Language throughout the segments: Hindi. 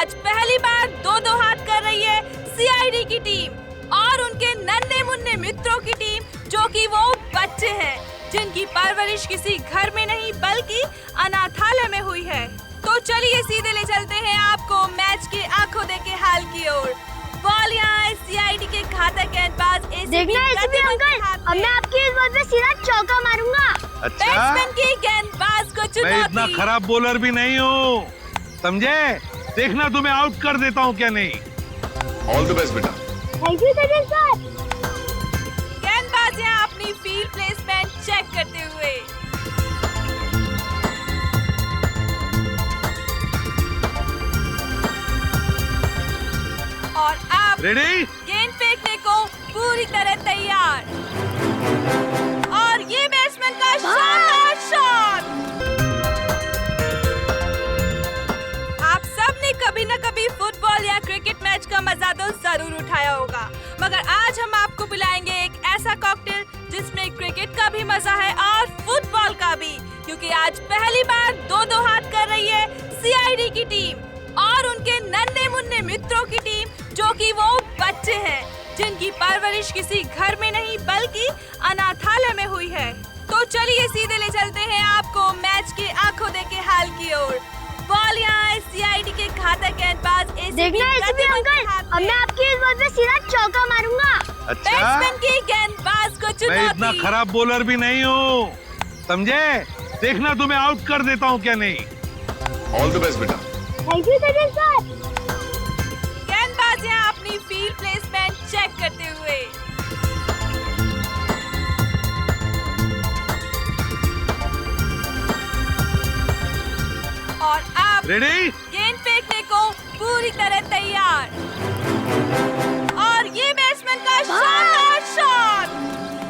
आज पहली बार दो हाथ कर रही है सीआईडी की टीम और उनके नन्हे मुन्ने मित्रों की टीम, जो कि वो बच्चे हैं जिनकी परवरिश किसी घर में नहीं बल्कि अनाथालय में हुई है। तो चलिए सीधे ले चलते हैं आपको मैच के आंखों देखे हाल की ओर। बॉल यहाँ है सीआईडी के घातक गेंदबाज देखना एसीपी अंकल, अब मैं आपकी इस बॉल पे सीधा चौका मारूंगा। अच्छा, बैट्समैन की गेंदबाज को मैं चुनौती। इतना खराब बॉलर भी नहीं हूँ, समझे? देखना तुम्हें आउट कर देता हूँ क्या नहीं। ऑल द बेस्ट बेटा। Thank you sir. गेंदबाज यहाँ अपनी फील्ड प्लेसमेंट चेक करते हुए। और अब रेडी? गेंद फेंकने को पूरी तरह तैयार और ये बैट्समैन का शानदार शॉट। आप सब ने कभी न कभी फुटबॉल या क्रिकेट मैच का मजा तो जरूर उठाया होगा, मगर आज हम आपको पिलाएंगे एक ऐसा कॉकटेल जिसमें क्रिकेट का भी मजा है और फुटबॉल का भी, क्योंकि आज पहली बार दो हाथ कर रही है सीआईडी की टीम और उनके नन्हे मुन्ने मित्रों की टीम, जो कि वो बच्चे हैं जिनकी परवरिश किसी घर में नहीं बल्कि अनाथालय में हुई है। तो चलिए सीधे ले चलते हैं आपको मैच के आंखों देखे हाल की ओर। बॉल यहाँ है सीआईडी के घातक गेंदबाज देखना एसीपी अंकल, अब मैं आपकी इस बॉल पे सीधा चौका मारूंगा। अच्छा, बैट्समैन की गेंदबाज को मैं इतना चुनौती। खराब बॉलर भी नहीं हूँ, समझे? देखना तुम्हें आउट कर देता हूँ क्या नहीं। ऑल द बेस्ट बेटा। Thank you sir. गेंदबाज यहाँ अपनी फील्ड प्लेसमेंट चेक करते हुए। और अब रेडी? गेंद फेंकने को पूरी तरह तैयार और ये बैट्समैन का शानदार शॉट।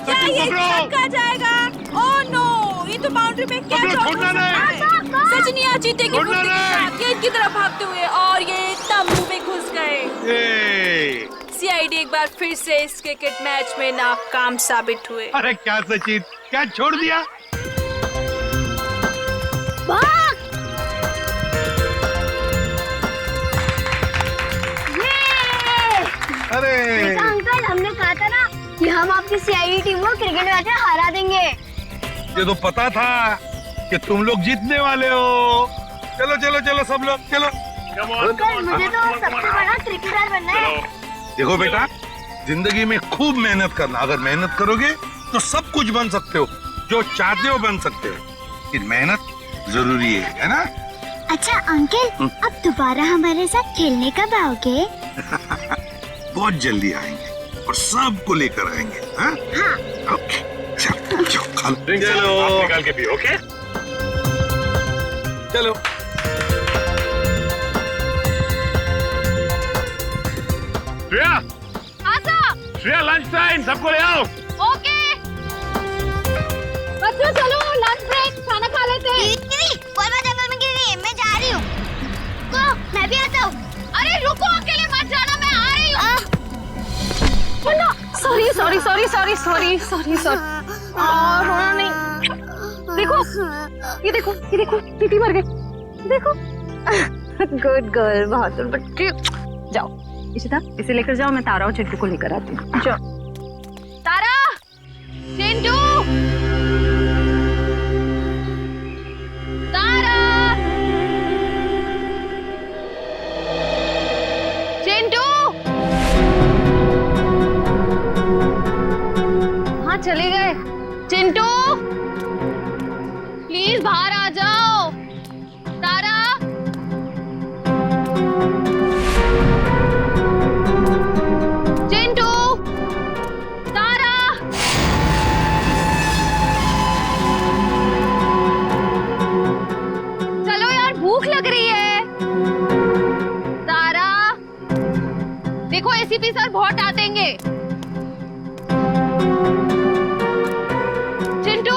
क्या ये छक्का जाएगा? ओह नो, ये तो बाउंड्री पे क्या पकड़ो, चौका छोड़ना नहीं। सचिन यहाँ चीते की छोड़ना फुर्ती के नहीं। साथ गेंद की तरफ भागते हुए और ये तंबू में घुस गए। ए, सीआईडी एक बार फिर से इस क्रिकेट मैच में नाकाम साबित हुए। अरे क्या सचिन, क्या छोड़ दिया? भाग! ये! अरे देखा अंकल, हमने कहा था ना कि हम आपकी सीआईडी टीम को क्रिकेट मैच में हरा देंगे। ये तो पता था कि तुम लोग जीतने वाले हो। चलो चलो चलो सब लोग चलो। अंकल, मुझे तो सबसे बड़ा क्रिकेटर बनना है। देखो बेटा, जिंदगी में खूब मेहनत करना। अगर मेहनत करोगे तो सब कुछ बन सकते हो, जो चाहते हो बन सकते हो, लेकिन मेहनत जरूरी है ना? अच्छा अंकल, अब दोबारा हमारे साथ खेलने कब आओगे? बहुत जल्दी आएंगे और सबको लेकर आएंगे। हाँ? ओके, चलो चलो खा लो। आप निकाल के पियो, ओके? चलो श्रेया, श्रेया लंच टाइम, सबको ले आओ। ओके बच्चों, चलो लंच ब्रेक, खाना खा लेते हैं। मैं जा रही हूँ। मैं भी आता हूँ। अरे रुको, अकेले मत जाना, मैं आ रही हूँ। सॉरी। रोना नहीं। देखो, ये देखो, टीटी मर गई। देखो। गुड गर्ल, बहादुर बच्ची। जाओ इशिता, इसे लेकर जाओ, मैं तारा और चिंटू को लेकर आती हूँ। जाओ तारा, चिंटू, तारा, चिंटू। हाँ चले गए। चिंटू प्लीज बाहर आ जाओ। तारा, चिंटू, तारा। चलो यार, भूख लग रही है। तारा, देखो एसीपी सर बहुत डांटेंगे। चिंटू,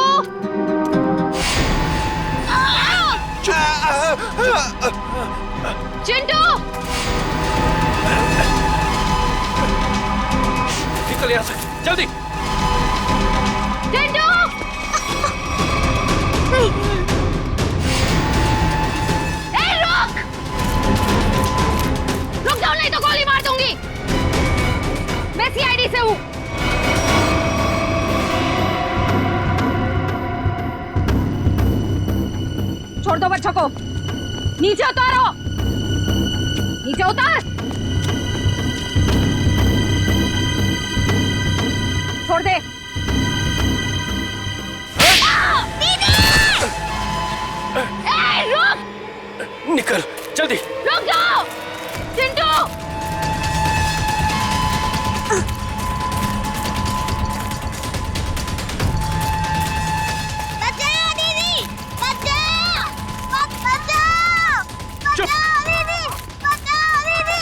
चिंटू, निकल यहाँ से, जल्दी। चिंटू। ए, रुक। बच्चों को। नीचे उतारो, नीचे उतार। छोड़ दे। रुक, निकल जल्दी। रुक जाओ चिंटू। बचाओ दीदी, बचाओ, बचाओ, चुप। बचाओ दीदी, बचाओ दीदी।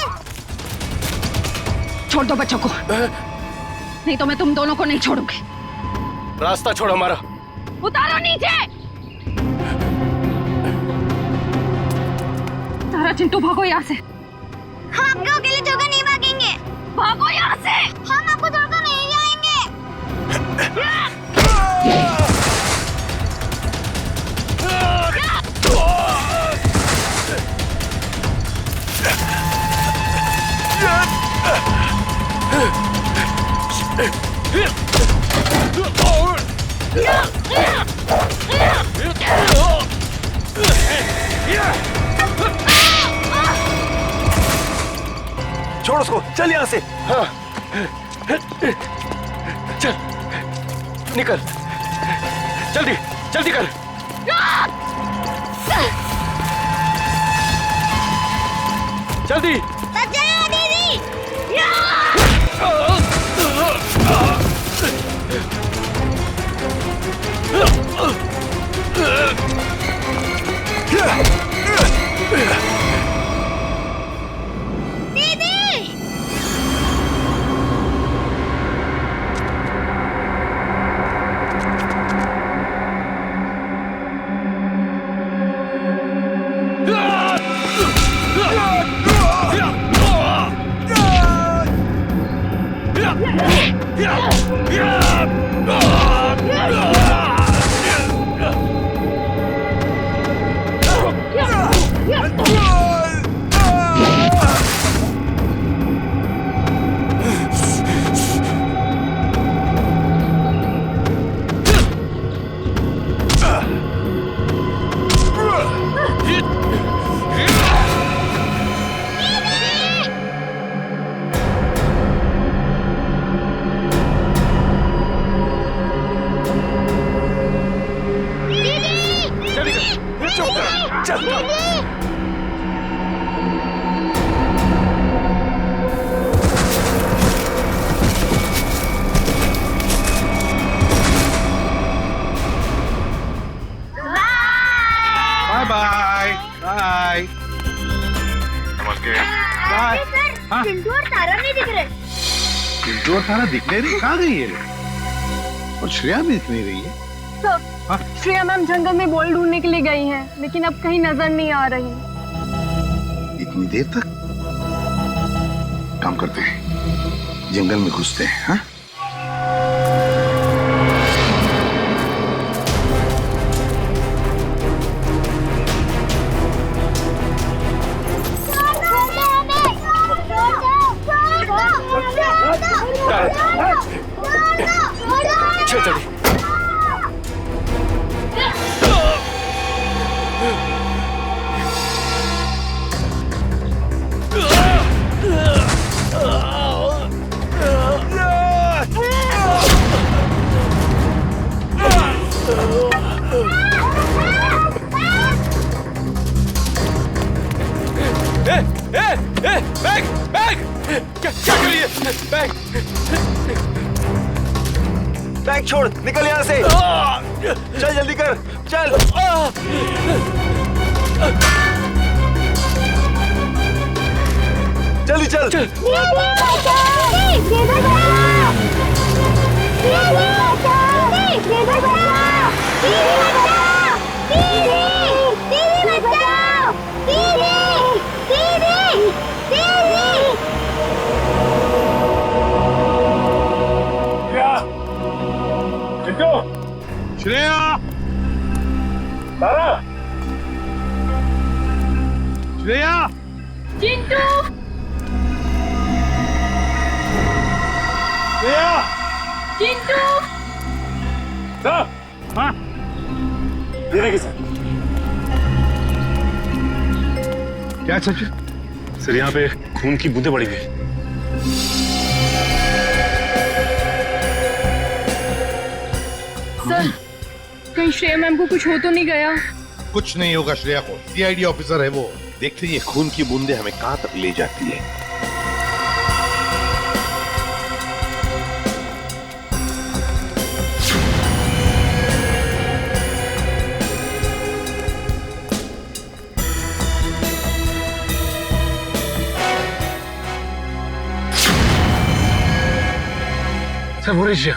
छोड़ दो बच्चों को, नहीं तो मैं तुम दोनों को नहीं छोड़ूंगी। रास्ता छोड़ हमारा। उतारो नीचे। तारा चिंटू भागो यहाँ से। हम आपको अकेले छोड़कर नहीं भागेंगे। भागो यहाँ से। हम आपको छोड़कर नहीं जाएंगे। छोड़ उसको, चल यहाँ से। हाँ चल निकल, जल्दी जल्दी कर। जल्दी। बचाओ दीदी। Bye bye bye. नमस्ते। बाय। हाँ? चिंटू और तारा नहीं दिख रहे। चिंटू और तारा दिख नहीं रही, कहाँ गई है? और श्रेया भी दिख नहीं रही है। हाँ? श्रेया मैम जंगल में बॉल ढूंढने के लिए गई हैं, लेकिन अब कहीं नजर नहीं आ रही। इतनी देर तक? काम करते हैं, जंगल में घुसते हैं। हाँ? चल जल्दी। बैग बैग क्या कर रही है? बैग बैग छोड़, निकल यहाँ से। चल जल्दी कर, चल। जल्दी चल, चल। श्रेया, तारा, श्रेया, चिंटू, श्रेया, चिंटू, सर, हाँ? देने की सर। क्या सचिन? सर यहाँ पे खून की बूंदें पड़ी हुई। सर कहीं श्रेया मैम को कुछ हो तो नहीं गया? कुछ नहीं होगा श्रेया को, सीआईडी ऑफिसर है वो। देखते ये खून की बूंदें हमें कहां तक ले जाती है। सर वो रही श्रेया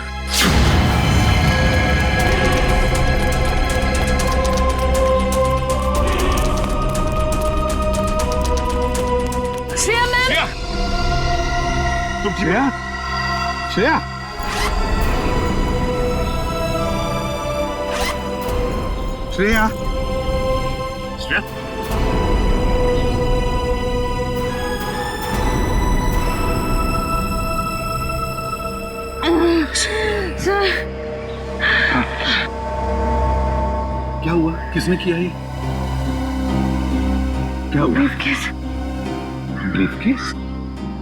मैम! तुम श्रेया? श्रेया श्रेया श्रेया सर क्या हुआ? किसने किया ये? क्या हुआ? ब्रीफकेस। ब्रीफकेस?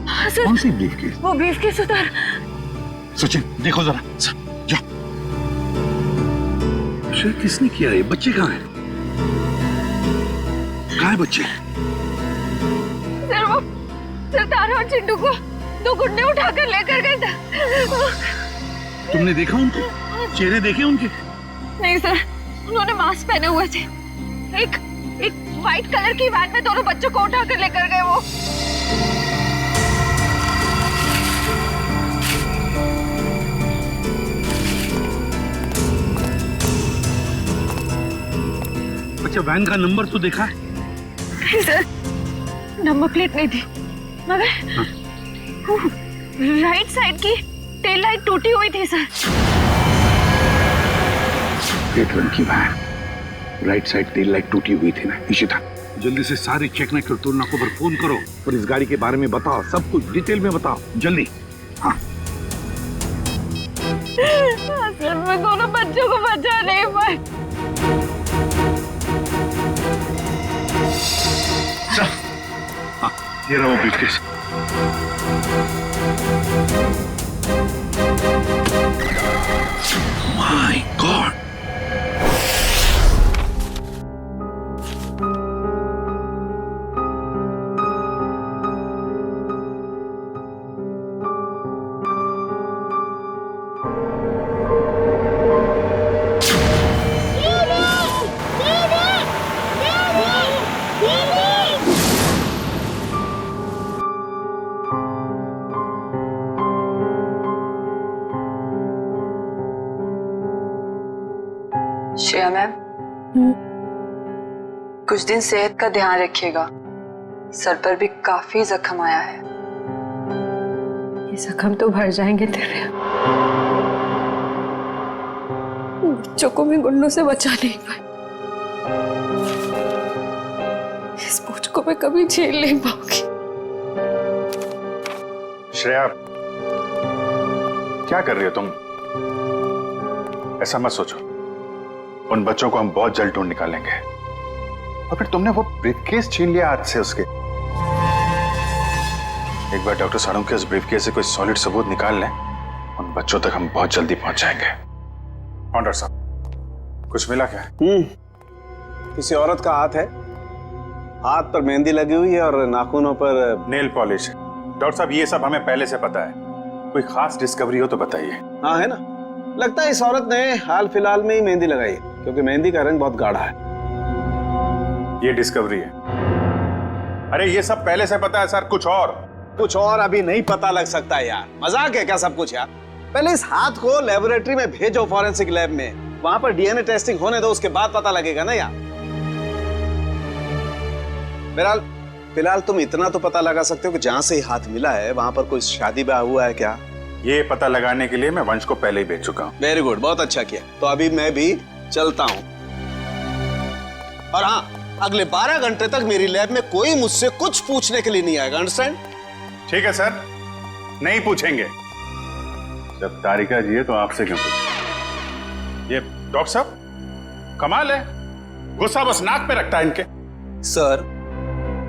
हाँ सर, कौन सी ब्रीफकेस? वो ब्रीफकेस उधर। सचिन देखो जरा, जाओ। श्रेया किसने किया ये? बच्चे कहाँ हैं? कहाँ है बच्चे? सर वो तारा और चिंटू को दो गुंडे उठाकर लेकर गए थे। तुमने देखा उनको? चेहरे देखे उनके? नहीं सर, उन्होंने मास्क पहने हुए थे। एक व्हाइट कलर की वैन में दोनों बच्चों को उठाकर लेकर गए वो। अच्छा वैन का नंबर तो देखा है? नहीं सर, नंबर प्लेट नहीं थी, मगर राइट साइड की टेल लाइट टूटी हुई थी सर। रेड रंग की van, right side tail light टूटी हुई थी ना। इशिता जल्दी से सारे चेक नाइट टोल नाकों पर फोन करो और इस गाड़ी के बारे में बताओ, सब कुछ डिटेल में बताओ जल्दी। हाँ सर मैं दोनों बच्चों को बचा नहीं पाई। हाँ ये रहा वो briefcase. My God! Shreya ma'am, कुछ दिन सेहत का ध्यान रखिएगा। सर पर भी काफी जख्म आया है। ये जख्म तो भर जाएंगे तेरे। बच्चों को भी गुंडों से बचा नहीं पाए। इस बोझ को मैं कभी झेल नहीं पाऊंगी। श्रेया क्या कर रही हो तुम? ऐसा मत सोचो, उन बच्चों को हम बहुत जल्द ढूंढ निकालेंगे। और फिर तुमने वो ब्रीफकेस छीन लिया हाथ से उसके। एक बार डॉक्टर साड़ू के उस ब्रीफकेस से कोई सॉलिड सबूत निकाल लें, उन बच्चों तक हम बहुत जल्दी पहुंच जाएंगे। डॉक्टर साहब कुछ मिला क्या? किसी औरत का हाथ है, हाथ पर मेहंदी लगी हुई है और नाखूनों पर नेल पॉलिश है। डॉक्टर साहब ये सब हमें पहले से पता है, कोई खास डिस्कवरी हो तो बताइए। हाँ है ना, लगता है इस औरत ने हाल फिलहाल में ही मेहंदी लगाई है, क्योंकि मेहंदी का रंग बहुत गाढ़ा है। ये डिस्कवरी है? अरे ये सब पहले से पता है सर। कुछ और अभी नहीं पता लग सकता है यार। मजाक है क्या सब कुछ यार? पहले इस हाथ को लेबोरेटरी में भेजो, फॉरेंसिक लैब में, वहां पर डीएनए टेस्टिंग होने दो, उसके बाद पता लगेगा ना यार। बहरहाल फिलहाल तुम इतना तो पता लगा सकते हो कि जहां से हाथ मिला है वहां पर कोई शादी ब्याह हुआ है क्या? ये पता लगाने के लिए मैं वंश को पहले ही भेज चुका हूँ। वेरी गुड, बहुत अच्छा किया। तो अभी मैं भी चलता हूँ। और हाँ, अगले 12 घंटे तक मेरी लैब में कोई मुझसे कुछ पूछने के लिए नहीं आएगा। अंडरस्टैंड? ठीक है सर, नहीं पूछेंगे। जब तारिका जी है तो आपसे क्यों पूछें? ये डॉक्टर साहब कमाल है, गुस्सा बस नाक पे रखता है इनके। सर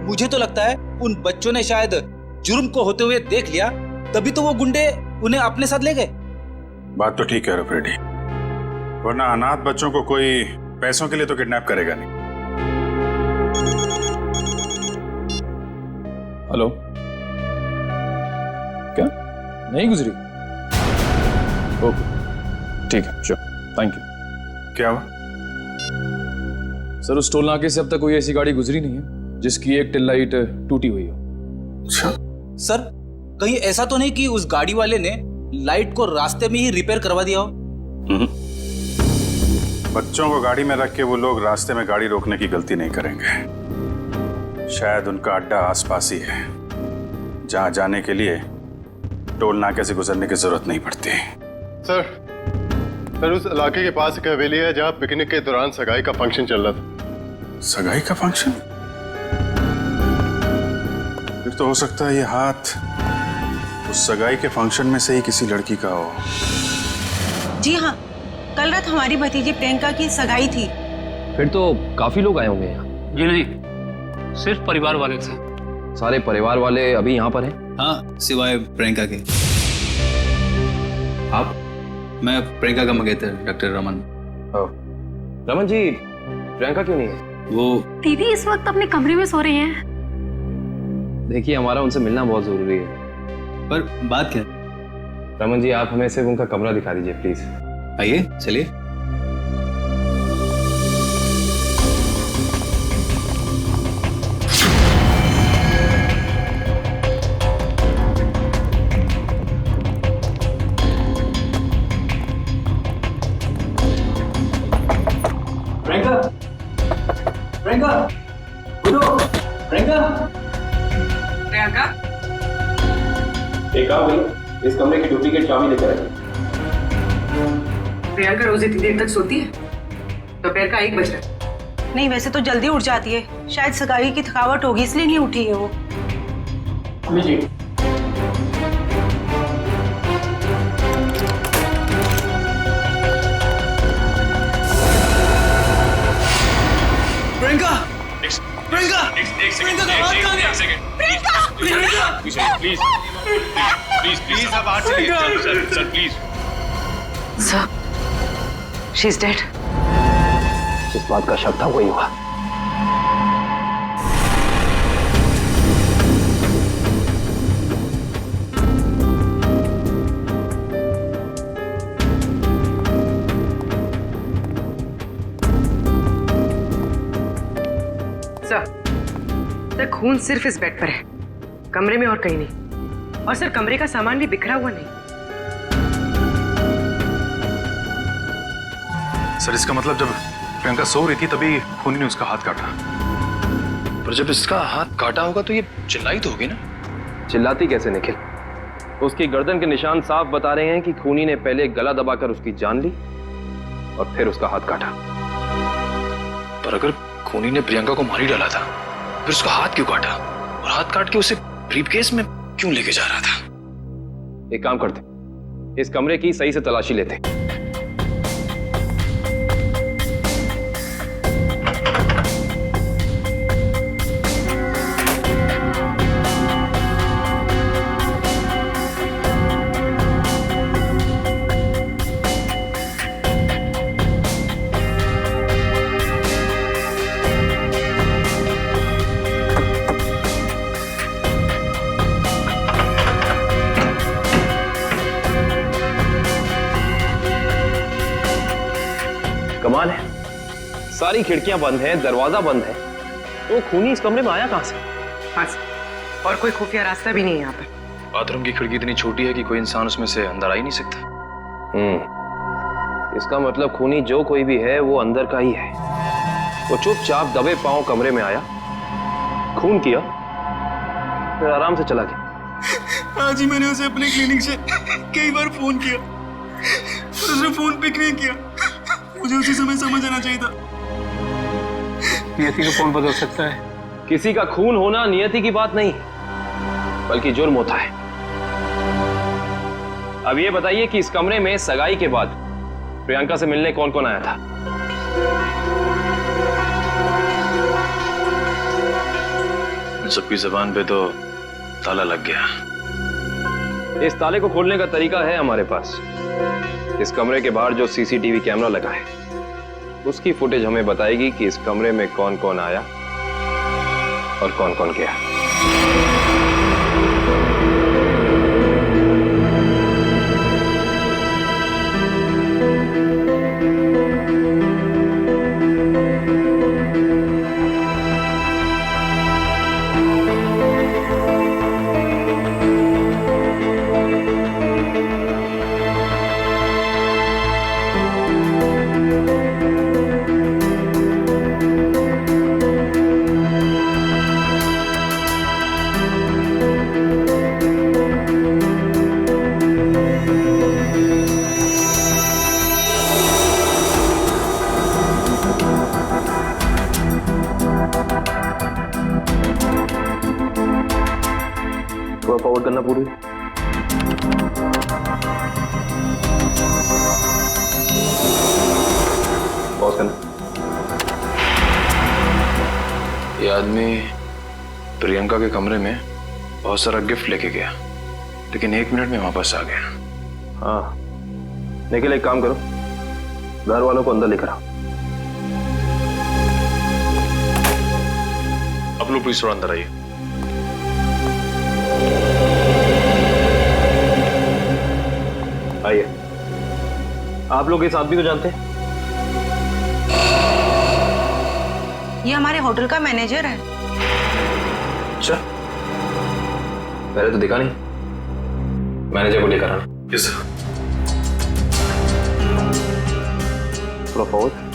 मुझे तो लगता है उन बच्चों ने शायद जुर्म को होते हुए देख लिया, तभी तो वो गुंडे उन्हें अपने साथ ले गए। बात तो ठीक है फ्रेडी, वरना अनाथ बच्चों को कोई पैसों के लिए तो किडनैप करेगा नहीं। हेलो, क्या नहीं गुजरी? ओके ठीक है, श्योर, थैंक यू। क्या हुआ? सर, उस टोल नाके से अब तक कोई ऐसी गाड़ी गुजरी नहीं है जिसकी एक टेल लाइट टूटी हुई हो। अच्छा सर, कहीं ऐसा तो नहीं कि उस गाड़ी वाले ने लाइट को रास्ते में ही रिपेयर करवा दिया हो? बच्चों को गाड़ी में रख के वो लोग रास्ते में गाड़ी रोकने की गलती नहीं करेंगे। शायद उनका अड्डा आसपास ही है, जहां जाने के लिए टोल नाके से गुजरने की जरूरत नहीं पड़ती। सर उस इलाके के पास एक हवेली है जहां पिकनिक के दौरान सगाई का फंक्शन चल रहा था। सगाई का फंक्शन? फिर तो हो सकता है ये हाथ उस सगाई के फंक्शन में से ही किसी लड़की का हो। जी हाँ, कल रात हमारी भतीजी प्रियंका की सगाई थी। फिर तो काफी लोग आए होंगे यहाँ। जी नहीं, सिर्फ परिवार वाले थे। सारे परिवार वाले अभी यहाँ पर हैं? हाँ, सिवाय प्रियंका के। आप? मैं प्रियंका का मंगेतर डॉक्टर रमन। रमन जी, प्रियंका क्यों नहीं है? वो दीदी इस वक्त अपने कमरे में सो रही हैं। देखिए, हमारा उनसे मिलना बहुत जरूरी है। पर बात क्या? रमन जी, आप हमें सिर्फ उनका कमरा दिखा दीजिए प्लीज। आइए, चलिए। प्रियंका, उठो। प्रियंका, एक काम भाई, इस कमरे की डुप्लीकेट चाबी लेकर आइए। प्रियंका रोज इतनी देर तक सोती है? दोपहर का 1 बज रहा है। नहीं, वैसे तो जल्दी उठ जाती है। शायद सगाई की थकावट होगी इसलिए नहीं उठी है वो। प्रियंका, प्रियंका, प्रियंका का हाथ कहाँ गया? प्लीज आप बाहर चलिए। Sir please. Sir, she is dead. जिस बात का शक था वही हुआ। सर, खून सिर्फ इस बेड पर है, कमरे में और कहीं नहीं। और सर, कमरे का सामान भी बिखरा हुआ नहीं। सर, इसका मतलब जब प्रियंका सो रही थी तभी खूनी ने उसका हाथ काटा। पर जब इसका हाथ काटा होगा तो ये चिल्लाई तो होगी ना? चिल्लाती कैसे निखिल? उसकी गर्दन के निशान साफ बता रहे हैं कि खूनी ने पहले गला दबाकर उसकी जान ली और फिर उसका हाथ काटा। पर अगर खूनी ने प्रियंका को मार ही डाला था, फिर उसका हाथ क्यों काटा? और हाथ काट के उसे ब्रीफकेस में क्यों लेके जा रहा था? एक काम करते, इस कमरे की सही से तलाशी लेते। कमाल है, सारी खिड़कियां बंद हैं, दरवाजा बंद है, तो खूनी इस कमरे में आया कहां से? और कोई खुफिया रास्ता भी नहीं है यहाँ पर। बाथरूम की खिड़की इतनी छोटी है कि कोई इंसान उसमें से अंदर आ ही नहीं सकता। इसका मतलब खूनी जो कोई भी है वो अंदर का ही है। वो चुपचाप दबे पांव कमरे में आया, खून किया, फिर आराम से चला गया। आज ही मैंने उसे अपने क्लिनिक से कई बार फोन किया, उसने फोन पिक नहीं किया। मुझे उसी समय समझ आना चाहिए था। नियति को कौन बदल सकता है? किसी का खून होना नियति की बात नहीं, बल्कि जुर्म होता है। अब ये बताइए कि इस कमरे में सगाई के बाद प्रियंका से मिलने कौन कौन आया था? सबकी जबान पे तो ताला लग गया। इस ताले को खोलने का तरीका है हमारे पास। इस कमरे के बाहर जो सीसीटीवी कैमरा लगा है उसकी फुटेज हमें बताएगी कि इस कमरे में कौन कौन आया और कौन कौन गया। फॉरवर्ड करना पूरी। पॉज करना। ये आदमी प्रियंका के कमरे में बहुत सारा गिफ्ट लेके गया, लेकिन 1 मिनट में वापस आ गया। हाँ, निखिल एक काम करो, घर वालों को अंदर लेकर आओ। अब लोग प्लीज थोड़ा अंदर आइए। आइए। आप लोग इस आदमी को जानते हैं? ये हमारे होटल का मैनेजर है। अच्छा, पहले तो दिखा नहीं। मैनेजर को लेकर आना। Yes sir. थोड़ा फॉरवर्ड।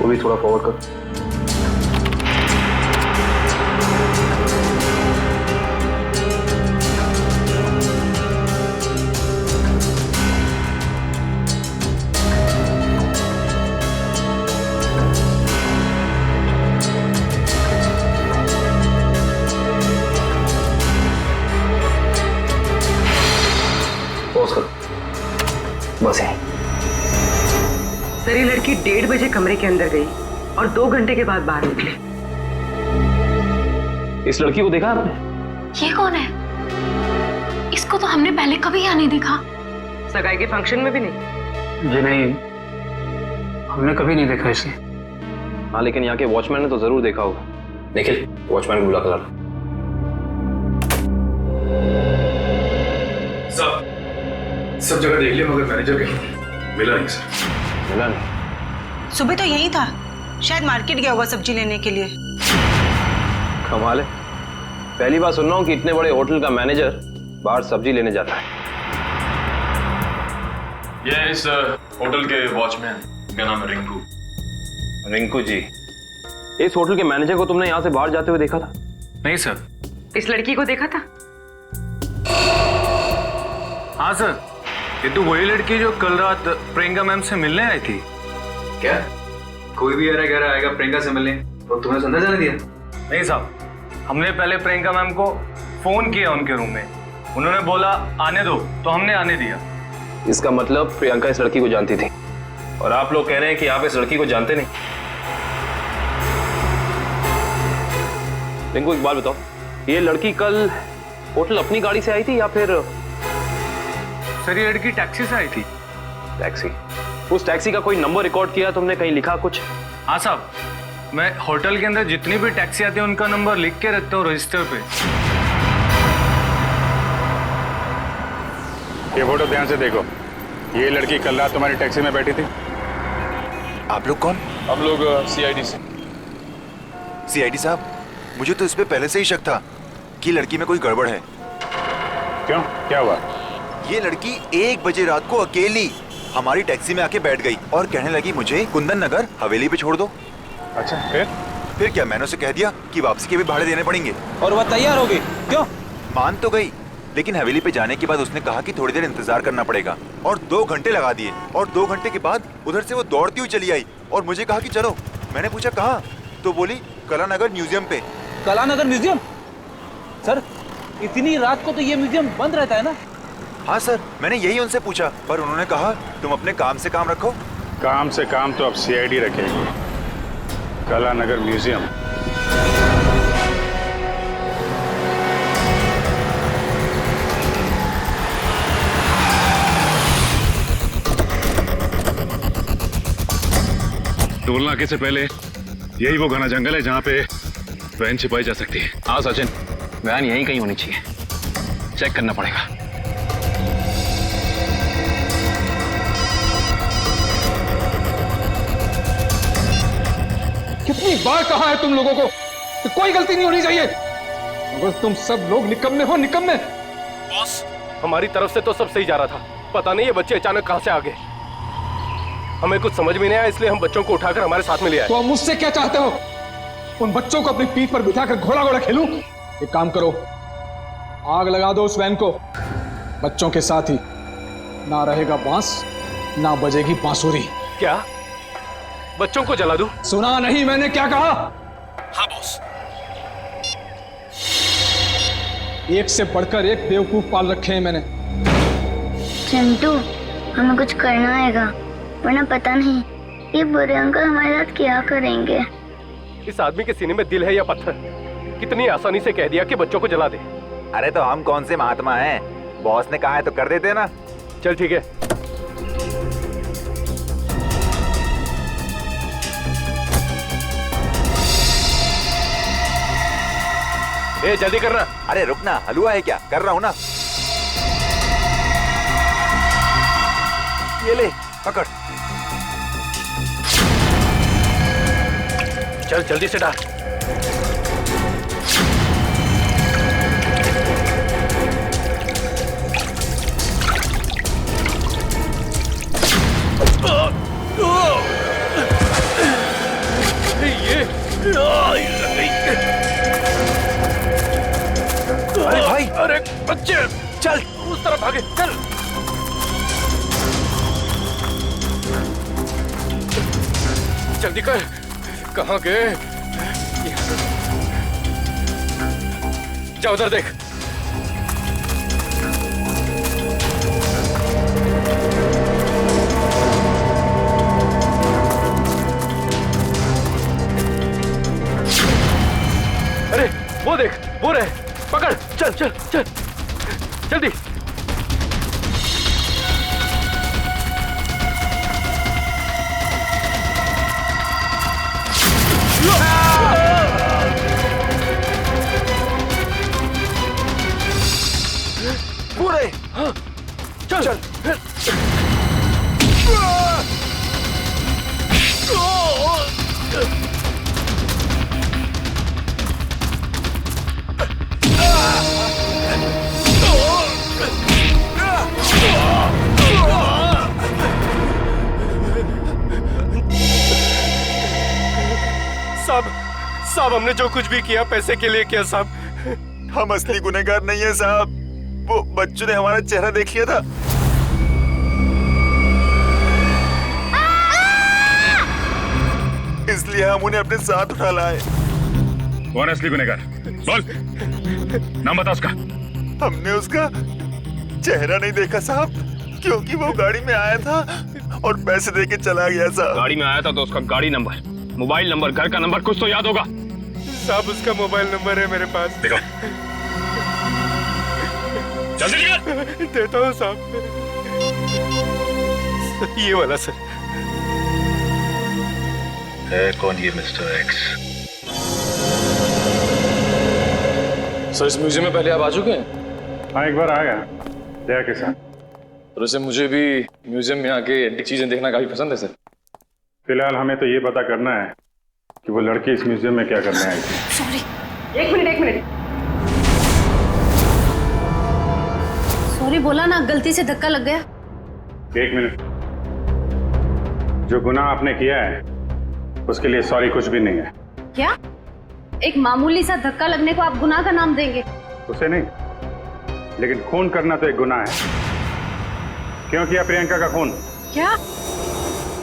वो भी थोड़ा फॉरवर्ड कर। पॉज कर। बस है। सर, ये लड़की 1:30 बजे कमरे के अंदर गई और 2 घंटे के बाद बाहर निकली। इस लड़की को देखा आपने? ये कौन है? इसको तो हमने पहले कभी यहाँ नहीं देखा। सगाई के फंक्शन में भी नहीं? जी नहीं, हमने कभी नहीं देखा इसे। हाँ, लेकिन यहाँ के वॉचमैन ने तो जरूर देखा होगा। निखिल, वॉचमैन को बुला कर ला। सब जगह देख लिया मगर मैनेजर कहीं मिला नहीं सर। मिला नहीं? सुबह तो यही था, शायद मार्केट गया होगा सब्जी लेने के लिए। कमाल है, पहली बार सुन रहा हूँ कि इतने बड़े होटल का मैनेजर बाहर सब्जी लेने जाता है। ये इस होटल के वॉचमैन, क्या नाम है? रिंकू। रिंकू जी, इस होटल के मैनेजर को तुमने यहाँ से बाहर जाते हुए देखा था? नहीं सर। इस लड़की को देखा था? हाँ सर, ये तो वही लड़की जो कल रात प्रियंका मैम से मिलने आई थी। क्या? कोई भी अरे घर आएगा प्रियंका से मिलने, और तुमने अंदर जाने दिया? नहीं साहब, हमने पहले प्रियंका मैम को फोन किया उनके रूम में, उन्होंने बोला आने दो, तो हमने आने दिया। इसका मतलब प्रियंका इस लड़की को जानती थी, और आप लोग कह रहे हैं कि आप इस लड़की को जानते नहीं। रिंकू, एक बात बताओ, ये लड़की कल होटल अपनी गाड़ी से आई थी या फिर? सर, ये लड़की टैक्सी से आई थी। टैक्सी? उस टैक्सी का कोई नंबर रिकॉर्ड किया तुमने, कहीं लिखा कुछ? हाँ साहब, मैं होटल के अंदर जितनी भी टैक्सी आती है उनका नंबर लिख के रखता हूँ रजिस्टर पे। ये फोटो ध्यान से देखो, ये लड़की कल रात तुम्हारी टैक्सी में बैठी थी। आप लोग कौन? हम लोग सीआईडी से। सीआईडी साहब, मुझे तो इस पे पहले से ही शक था कि लड़की में कोई गड़बड़ है। क्यों, क्या हुआ? ये लड़की 1 बजे रात को अकेली हमारी टैक्सी में आके बैठ गई और कहने लगी मुझे कुंदन नगर हवेली पे छोड़ दो। अच्छा, फिर क्या मैंने उसे कह दिया कि वापसी के भी भाड़े देने पड़ेंगे। और वह तैयार हो गई? क्यों? मान तो गई, लेकिन हवेली पे जाने के बाद उसने कहा कि थोड़ी देर इंतजार करना पड़ेगा और 2 घंटे लगा दिए और 2 घंटे के बाद उधर से वो दौड़ती हुई चली आई और मुझे कहा कि चलो। मैंने पूछा कहाँ, तो बोली कलानगर म्यूजियम पे। कलानगर म्यूजियम? सर इतनी रात को तो ये म्यूजियम बंद रहता है ना? हाँ सर, मैंने यही उनसे पूछा पर उन्होंने कहा तुम अपने काम से काम रखो। काम से काम तो अब सीआईडी रखेगी। कलानगर म्यूजियम टोल नाके से पहले यही वो घना जंगल है जहाँ पे वैन छिपाई जा सकती है। हाँ सचिन, वैन यहीं कहीं होनी चाहिए, चेक करना पड़ेगा। कितनी बार कहा है तुम लोगों को कि कोई गलती नहीं होनी चाहिए, मगर तुम सब लोग निकम्मे हो, निकम्मे। बॉस, हमारी तरफ से तो सब सही जा रहा था, पता नहीं ये बच्चे अचानक कहां से आ गए। हमें कुछ समझ में नहीं आया, इसलिए हम बच्चों को उठाकर हमारे साथ में ले आए। तो मुझसे क्या चाहते हो? उन बच्चों को अपनी पीठ पर बिठाकर घोड़ा घोड़ा खेलूं? एक काम करो, आग लगा दो उस वैन को। बच्चों के साथ ही ना रहेगा बांस, ना बजेगी बांसुरी। क्या बच्चों को जला दूं? सुना नहीं मैंने क्या कहा? हाँ बॉस। एक से बढ़कर एक बेवकूफ पाल रखे हैं मैंने। चिंटू, हमें कुछ करना आएगा, वरना पता नहीं ये बुरे अंकल हमारे साथ क्या करेंगे। इस आदमी के सीने में दिल है या पत्थर? कितनी आसानी से कह दिया कि बच्चों को जला दे। अरे तो हम कौन से महात्मा हैं? बॉस ने कहा है तो कर देते ना। चल ठीक है। ए जल्दी करना। अरे रुकना, हलवा है क्या? कर रहा हूँ ना। ये ले पकड़। चल जल्दी से डाल। अरे भाई, अरे बच्चे चल उस तरफ भागे, चल। जल्दी कर, कहाँ गए? जा उधर देख। अरे वो देख, वो रहे, पकड़, चल चल चल जल्दी। पूरे हाँ, चल चल। साहब, हमने जो कुछ भी किया पैसे के लिए किया साहब। हम असली गुनहगार नहीं है साहब, वो बच्चों ने हमारा चेहरा देख लिया था। इसलिए हम उन्हें अपने साथ उठा लाए। कौन है असली गुनहगार? बोल, नाम बता उसका। हमने उसका चेहरा नहीं देखा साहब, क्योंकि वो गाड़ी में आया था और पैसे देके चला गया साहब। गाड़ी में आया था तो उसका गाड़ी नंबर, मोबाइल नंबर, घर का नंबर कुछ तो याद होगा। साहब उसका मोबाइल नंबर है मेरे पास। देखो, जल्दी कर। देता हूँ साहब, ये वाला सर। है कौन ये मिस्टर एक्स? सर इस म्यूजियम में पहले आप आ चुके हैं? हाँ, एक बार आया दया के साथ। तो वैसे मुझे भी म्यूजियम में आके एंटीक चीजें देखना काफी पसंद है सर। फिलहाल हमें तो ये पता करना है कि वो लड़की इस म्यूजियम में क्या करने आई थी। सॉरी, एक मिनट। सॉरी बोला ना, गलती से धक्का लग गया। एक मिनट। जो गुनाह आपने किया है उसके लिए सॉरी कुछ भी नहीं है। क्या? एक मामूली सा धक्का लगने को आप गुनाह का नाम देंगे? उसे नहीं, लेकिन खून करना तो एक गुनाह है। क्यों किया प्रियंका का खून? क्या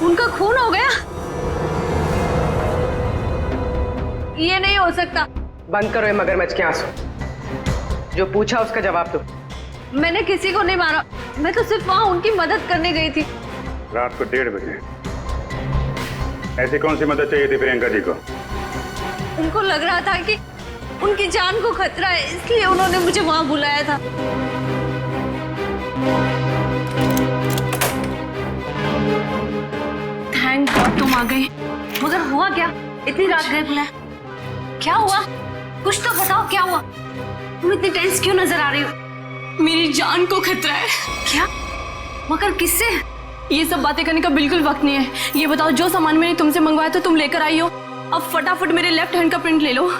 उनका खून हो गया? ये नहीं हो सकता। बंद करो ये मगरमच्छ के आंसू। जो पूछा उसका जवाब दो। मैंने किसी को नहीं मारा, मैं तो सिर्फ वहां उनकी मदद करने गई थी। रात को 1:30 बजे ऐसी कौन सी मदद चाहिए थी प्रियंका जी को? उनको लग रहा था कि उनकी जान को खतरा है, इसलिए उन्होंने मुझे वहां बुलाया था। थैंक गॉड तुम आ गई। मगर हुआ क्या? इतनी रात गए बुलाए, क्या हुआ? कुछ तो बताओ, क्या हुआ? तुम इतनी टेंस क्यों नजर आ रही हो? मेरी जान को खतरा है। क्या? मगर किससे? ये सब बातें करने का बिल्कुल वक्त नहीं है। ये बताओ, जो सामान मैंने तुमसे मंगवाया था तुम लेकर आई हो, अब फटाफट मेरे लेफ्ट हैंड का प्रिंट ले लो।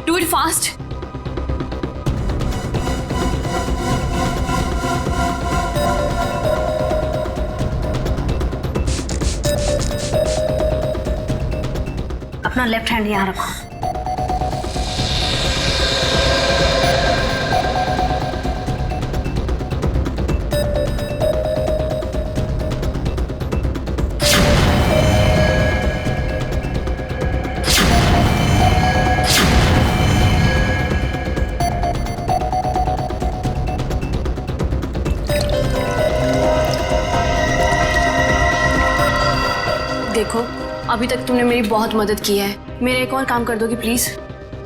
Do it fast. अपना लेफ्ट हैंड यहाँ रखो। देखो, अभी तक तुमने मेरी बहुत मदद की है। मेरा एक और काम कर दोगी प्लीज?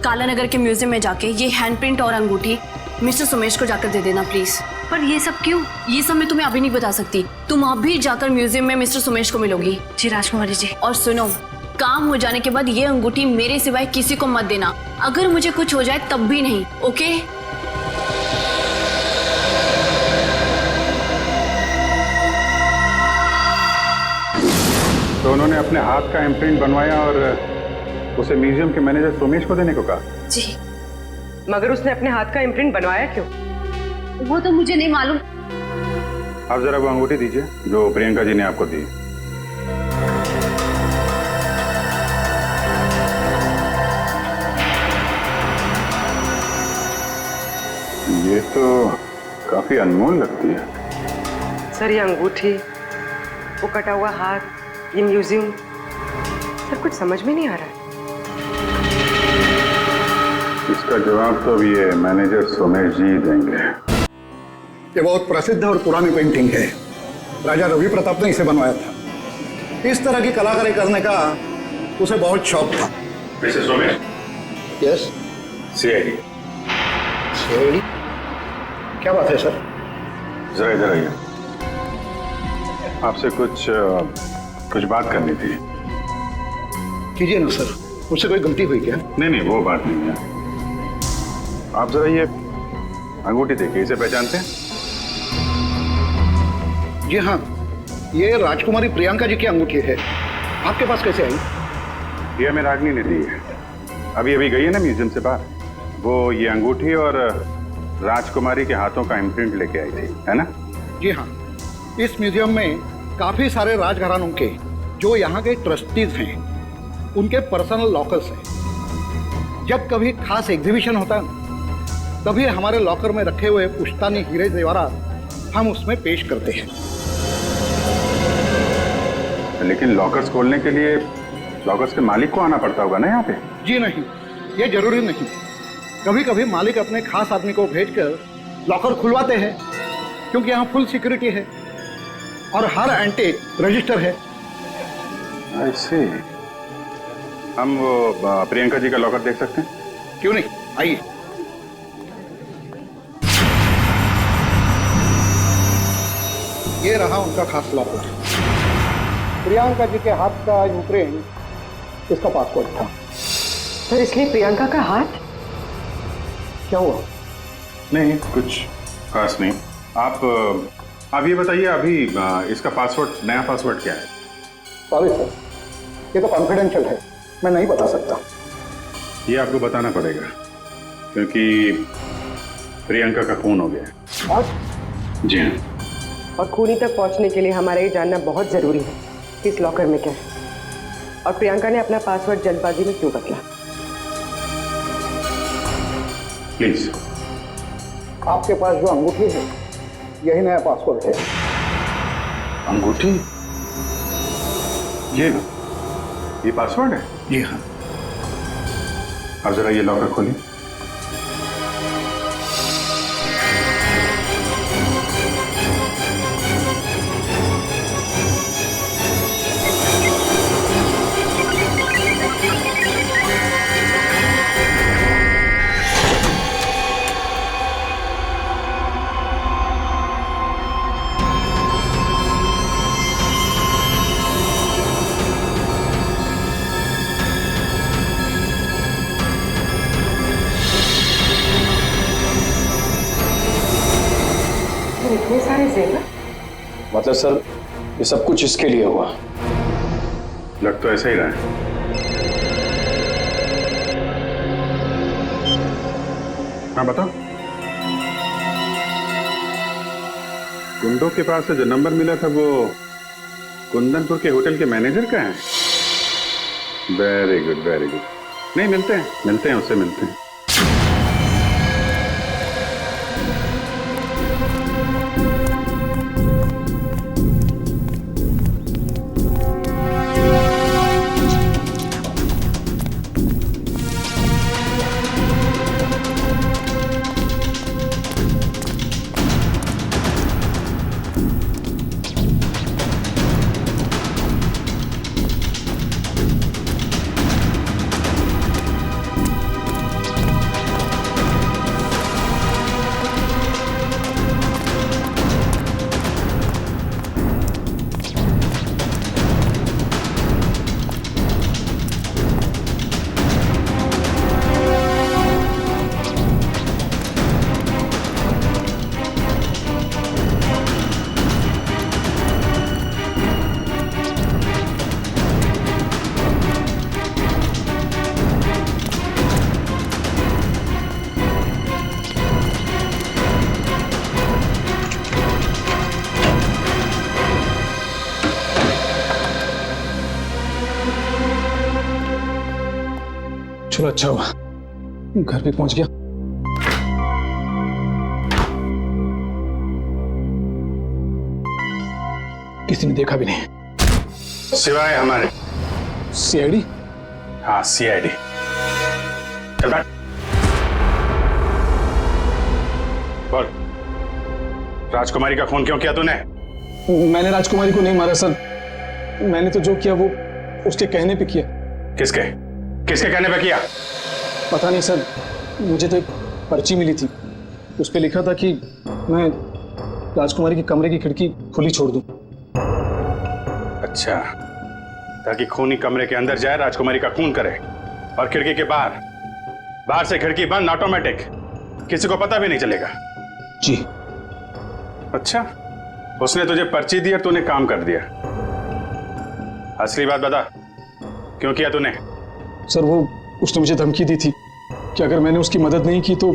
काला नगर के म्यूजियम में जाके ये हैंडप्रिंट और अंगूठी मिस्टर सुमेश को जाकर दे देना प्लीज। पर ये सब क्यों? ये सब मैं तुम्हें अभी नहीं बता सकती। तुम अभी जाकर म्यूजियम में मिस्टर सुमेश को मिलोगी। जी राजकुमारी जी। और सुनो, काम हो जाने के बाद ये अंगूठी मेरे सिवाय किसी को मत देना। अगर मुझे कुछ हो जाए तब भी नहीं, ओके? तो उन्होंने अपने हाथ का इम्प्रिंट बनवाया और उसे म्यूजियम के मैनेजर सोमेश को देने को कहा? जी। मगर उसने अपने हाथ का इम्प्रिंट बनवाया क्यों? वो तो मुझे नहीं मालूम। आप जरा वो अंगूठी दीजिए जो प्रियंका जी ने आपको दी। ये तो काफी अनमोल लगती है। सर, ये अंगूठी, वो कटा हुआ हाथ, ये म्यूजियम, सब कुछ समझ में नहीं आ रहा है। इसका जवाब तो अभी ये मैनेजर सोमेश जी देंगे। ये बहुत प्रसिद्ध और पुरानी पेंटिंग है। राजा रवि प्रताप ने इसे बनवाया था। इस तरह की कलाकारी करने का उसे बहुत शौक था। Mister Somesh. Yes. CID. CID? क्या बात है सर? जरा इधर आइए, आपसे कुछ बात करनी थी। कीजिए ना सर, मुझसे कोई गलती हुई क्या? नहीं, वो बात नहीं है। आप जरा ये अंगूठी देखिए, इसे पहचानते हैं? जी हाँ, ये राजकुमारी प्रियंका जी की अंगूठी है। आपके पास कैसे आई? ये हमें रागनी ने दी है। अभी गई है ना म्यूजियम से बाहर, वो ये अंगूठी और राजकुमारी के हाथों का इम्प्रिंट लेके आई थी, है ना? जी हाँ, इस म्यूजियम में काफी सारे राजघरानों के जो यहाँ के ट्रस्टीज हैं उनके पर्सनल लॉकर्स हैं। जब कभी खास एग्जीबिशन होता है तभी हमारे लॉकर में रखे हुए पुश्तानी हीरे जेवरात हम उसमें पेश करते हैं। लेकिन लॉकर्स खोलने के लिए लॉकर्स के मालिक को आना पड़ता होगा ना यहाँ पे? जी नहीं, ये जरूरी नहीं। कभी कभी मालिक अपने खास आदमी को भेजकर लॉकर खुलवाते हैं, क्योंकि यहाँ फुल सिक्योरिटी है और हर एंटीक रजिस्टर है। ऐसे हम वो प्रियंका जी का लॉकर देख सकते हैं? क्यों नहीं, आइए। ये रहा उनका खास लॉकर। प्रियंका जी के हाथ का इम्प्रिंट इसका पासपोर्ट था। सर, इसलिए प्रियंका का हाथ? क्या हुआ? नहीं, कुछ खास नहीं। आप ये बताइए, अभी इसका पासवर्ड, नया पासवर्ड क्या है? सॉरी सर, ये तो कॉन्फिडेंशियल है, मैं नहीं बता सकता। ये आपको बताना पड़ेगा क्योंकि प्रियंका का खून हो गया। आज? जी हाँ। और खूनी तक पहुंचने के लिए हमारा ये जानना बहुत जरूरी है कि इस लॉकर में क्या है और प्रियंका ने अपना पासवर्ड जल्दबाजी में क्यों बदला। प्लीज आपके पास जो अंगूठी है यही नया पासपोर्ट है। अंगूठी? ये पासवर्ड है? जी हाँ। अब जरा ये लॉकर खोलिए। इतने सारे जेवर? मतलब सर ये सब कुछ इसके लिए हुआ। लग तो ऐसा ही रहा है। हाँ बताओ। गुंडों के पास से जो नंबर मिला था वो कुंदनपुर के होटल के मैनेजर का है। Very good very good. नहीं मिलते हैं उससे मिलते हैं। चलो अच्छा हुआ घर पे पहुंच गया। किसी ने देखा भी नहीं सिवाय हमारे सीआईडी। हाँ सीआईडी। चल बैठ। बोल राजकुमारी का खून क्यों किया तूने? मैंने राजकुमारी को नहीं मारा सर। मैंने तो जो किया वो उसके कहने पे किया। किसके कहने पे किया? पता नहीं सर, मुझे तो एक पर्ची मिली थी, उस पे लिखा था कि मैं राजकुमारी के कमरे की खिड़की खुली छोड़ दूं। अच्छा, ताकि खूनी कमरे के अंदर जाए, राजकुमारी का खून करे और खिड़की के बाहर से खिड़की बंद ऑटोमेटिक, किसी को पता भी नहीं चलेगा। जी। अच्छा, उसने तुझे पर्ची दी और तूने काम कर दिया। असली बात बता, क्यों किया तूने? सर वो उसने मुझे धमकी दी थी कि अगर मैंने उसकी मदद नहीं की तो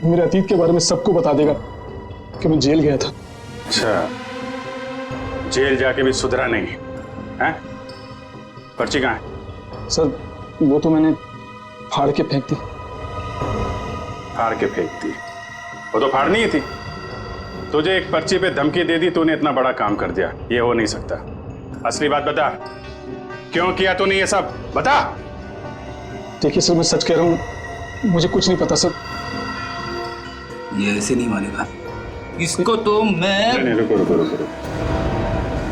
मेरे अतीत के बारे में सबको बता देगा कि मैं जेल गया था। अच्छा, जेल जाके भी सुधरा नहीं है? पर्ची कहाँ है? सर वो तो मैंने फाड़ के फेंक दी। फाड़ के फेंक दी? वो तो फाड़नी ही थी। तुझे एक पर्ची पे धमकी दे दी, तूने इतना बड़ा काम कर दिया, ये हो नहीं सकता। असली बात बता, क्यों किया तूने ये सब? बता। देखिए सर, मैं सच कह रहा हूँ, मुझे कुछ नहीं पता सर। ये ऐसे नहीं मानेगा इसको तो मैं। नहीं, रुको।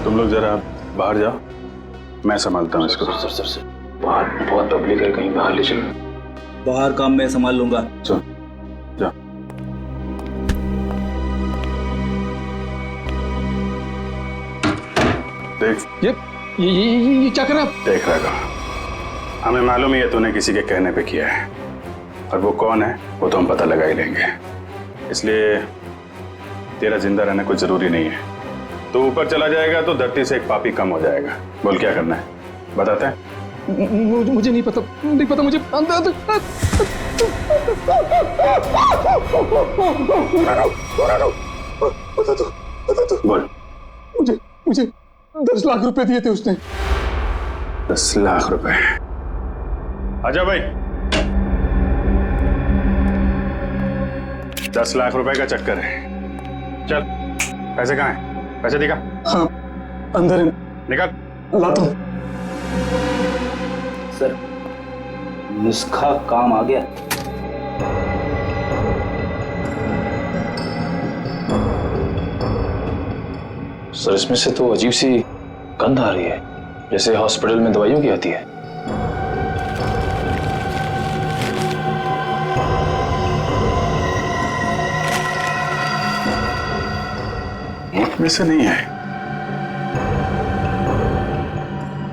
तुम लोग जरा बाहर जाओ, मैं संभालता हूँ इसको। सर बाहर बहुत पब्लिक है, कहीं बाहर ले चलो। बाहर काम मैं संभाल लूंगा। चल जा। देख ये क्या कर रहा है? देख रहा, हमें मालूम ही है तूने किसी के कहने पे किया है, और वो कौन है वो तो हम पता लगा ही लेंगे। इसलिए तेरा जिंदा रहना कुछ जरूरी नहीं है। तो ऊपर चला जाएगा तो धरती से एक पापी कम हो जाएगा। बोल क्या करना है, बताते हैं? मुझे नहीं पता मुझे। बता दो। बोल। मुझे 10 लाख रुपए दिए थे उसने। 10 लाख रुपए? आजा भाई। 10 लाख रुपए का चक्कर है। चल, पैसे कहाँ हैं? पैसे दिखा। हाँ, अंदर है। निकाल। लाता हूँ। सर, नुस्खा काम आ गया। सर, इसमें से तो अजीब सी गंध आ रही है, जैसे हॉस्पिटल में दवाइयों की आती है। मुल्क में से नहीं है,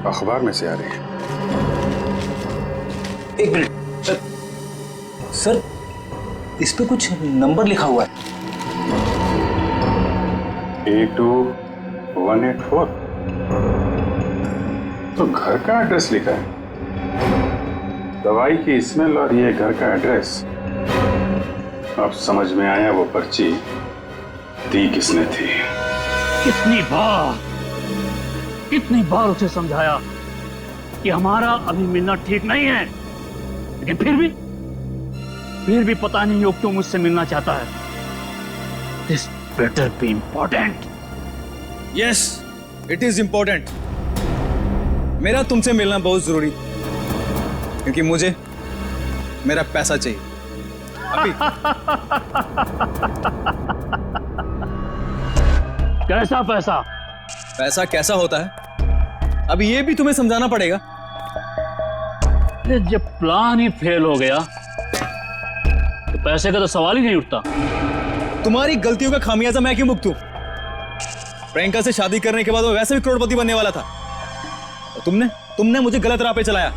अखबार में से आ रही है। एक मिनट सर, सर इस पे कुछ नंबर लिखा हुआ है। 82184। तो घर का एड्रेस लिखा है। दवाई की स्मेल और ये घर का एड्रेस। अब समझ में आया वो पर्ची दी किसने थी। कितनी बार उसे समझाया कि हमारा अभी मिलना ठीक नहीं है, लेकिन फिर भी पता नहीं वो क्यों मुझसे मिलना चाहता है। This better be important. Yes, it is important. मेरा तुमसे मिलना बहुत जरूरी, क्योंकि मुझे मेरा पैसा चाहिए अभी। कैसा पैसा? पैसा कैसा होता है अब ये भी तुम्हें समझाना पड़ेगा। जब प्लान ही फेल हो गया तो पैसे का तो सवाल ही नहीं उठता। तुम्हारी गलतियों का खामियाजा मैं क्यों भुगतूं? प्रियंका से शादी करने के बाद वो वैसे भी करोड़पति बनने वाला था, और तुमने मुझे गलत राह पे चलाया,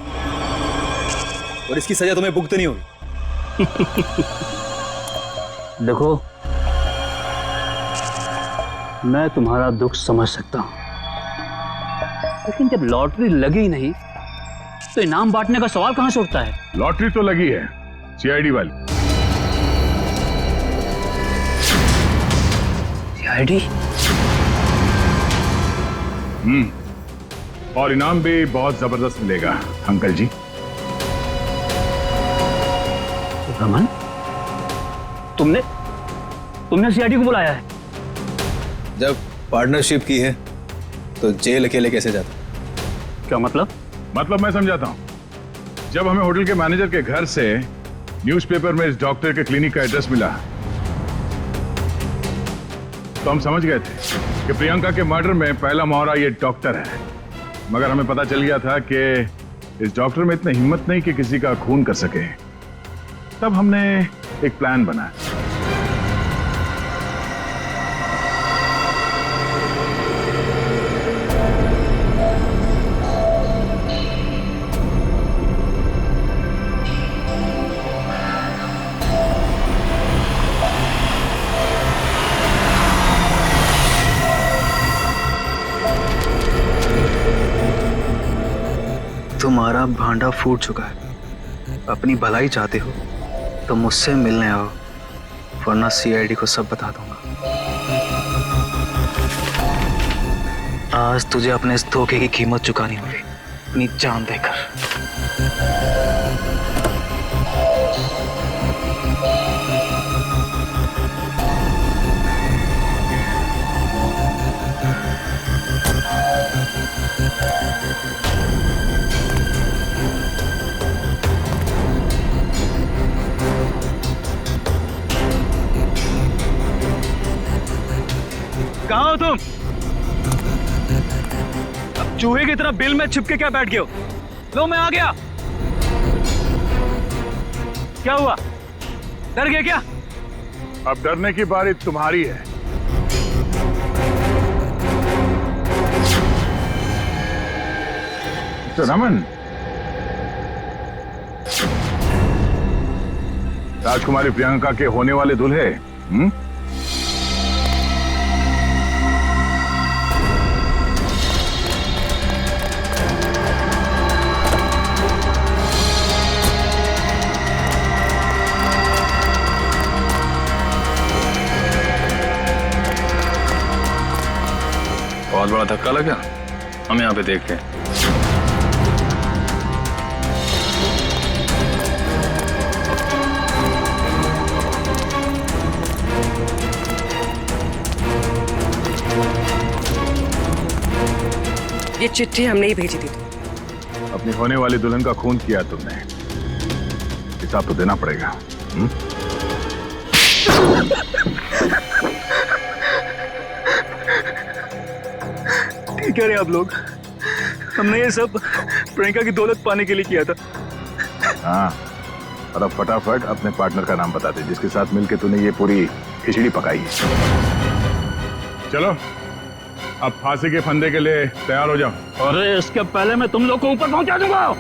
और इसकी सजा तुम्हें भुगतनी होगी। देखो, मैं तुम्हारा दुख समझ सकता हूं, लेकिन जब लॉटरी लगी नहीं तो इनाम बांटने का सवाल कहां से उठता है? लॉटरी तो लगी है, सीआईडी वाली। सीआईडी? और इनाम भी बहुत जबरदस्त मिलेगा अंकल जी। रमन, तुमने सीआईडी को बुलाया है? जब पार्टनरशिप की है तो जेल अकेले कैसे जाता? क्या मतलब? मतलब मैं समझाता हूँ। जब हमें होटल के मैनेजर के घर से न्यूज़पेपर में इस डॉक्टर के क्लिनिक का एड्रेस मिला, तो हम समझ गए थे कि प्रियंका के मर्डर में पहला मोहरा ये डॉक्टर है। मगर हमें पता चल गया था कि इस डॉक्टर में इतनी हिम्मत नहीं कि किसी का खून कर सके। तब हमने एक प्लान बनाया। तुम्हारा भांडा फूट चुका है। अपनी भलाई चाहते हो तो मुझसे मिलने आओ, वरना सीआईडी को सब बता दूंगा। आज तुझे अपने इस धोखे की कीमत चुकानी होगी, अपनी जान देकर। कहाँ हो तुम? अब चूहे की तरह बिल में छिपके क्या बैठ गए हो? लो, मैं आ गया। क्या हुआ? डर गए क्या? अब डरने की बारी तुम्हारी है। तो रमन, राजकुमारी प्रियंका के होने वाले दूल्हे, बहुत बड़ा धक्का लगा। हम यहाँ पे देखते हैं। ये चिट्ठी हमने ही भेजी थी। अपनी होने वाली दुल्हन का खून किया तुमने, हिसाब तो देना पड़ेगा। ठीक कह रहे आप लोग, हमने ये सब प्रियंका की दौलत पाने के लिए किया था। हाँ, और अब फटाफट अपने पार्टनर का नाम बता दे जिसके साथ मिलके तूने ये पूरी खिचड़ी पकाई है। चलो अब फांसी के फंदे के लिए तैयार हो जाओ। अरे इसके पहले मैं तुम लोग को ऊपर पहुंचा दूंगा।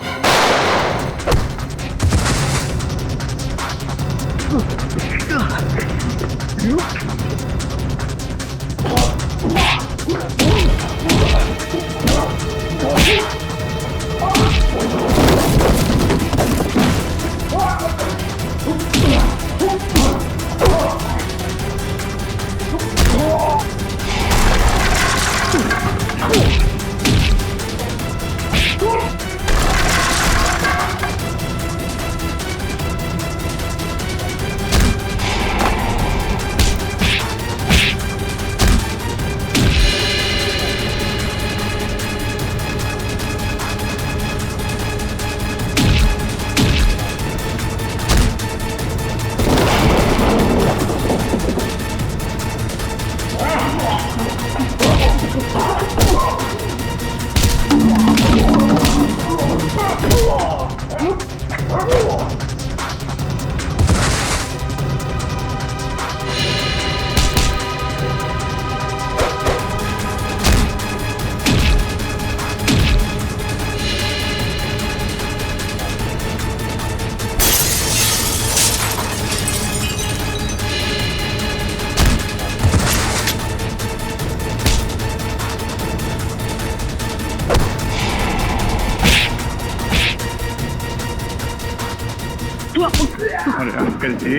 अरे अंकल जी,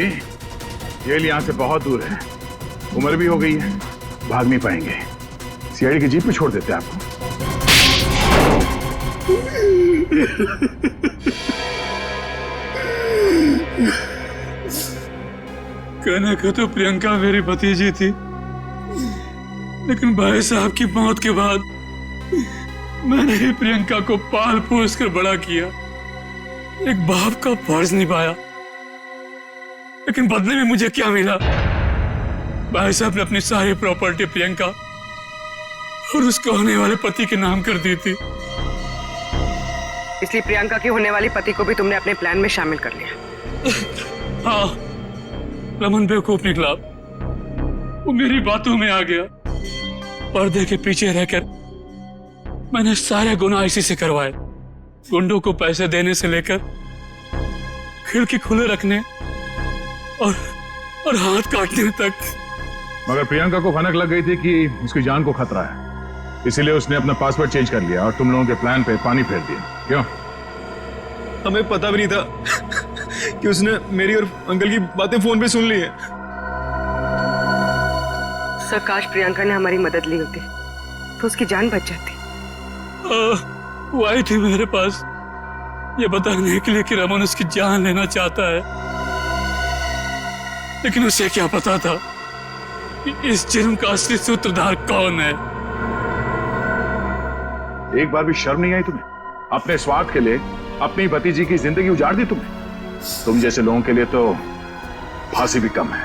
जेल यहाँ से बहुत दूर है, उम्र भी हो गई है, भाग नहीं पाएंगे। सीआईडी की जीप में छोड़ देते हैं आपको। कहने को तो प्रियंका मेरी भतीजी थी, लेकिन भाई साहब की मौत के बाद मैंने ही प्रियंका को पाल पोस कर बड़ा किया, एक बाप का फर्ज निभाया। लेकिन बदले में मुझे क्या मिला? भाई साहब ने अपनी सारी प्रॉपर्टी प्रियंका और उसके होने वाले पति के नाम कर दी थी। इसलिए प्रियंका की होने वाली पति को भी तुमने अपने प्लान में शामिल कर लिया। हाँ, रमन बेवकूफ निकला, वो मेरी बातों में आ गया। पर्दे के पीछे रहकर मैंने सारे गुनाह इसी से करवाए, गुंडों को पैसे देने से लेकर खिड़की खुले रखने और हाथ काटने तक। मगर प्रियंका को भनक लग गई थी कि उसकी जान को खतरा है, इसीलिए उसने अपना पासवर्ड चेंज कर लिया और तुम लोगों के प्लान पे पानी फेर दिया। क्यों? हमें पता भी नहीं था कि उसने मेरी और अंकल की बातें फोन पे सुन ली है। सर, काश प्रियंका ने हमारी मदद ली होती तो उसकी जान बच जाती। वो आई थी मेरे पास ये बताने के लिए कि रमन उसकी जान लेना चाहता है, लेकिन उसे क्या पता था कि इस जुर्म का असली सूत्रधार कौन है। एक बार भी शर्म नहीं आई तुम्हें? अपने स्वार्थ के लिए अपनी भतीजी की जिंदगी उजाड़ दी तुमने। तुम जैसे लोगों के लिए तो फांसी भी कम है।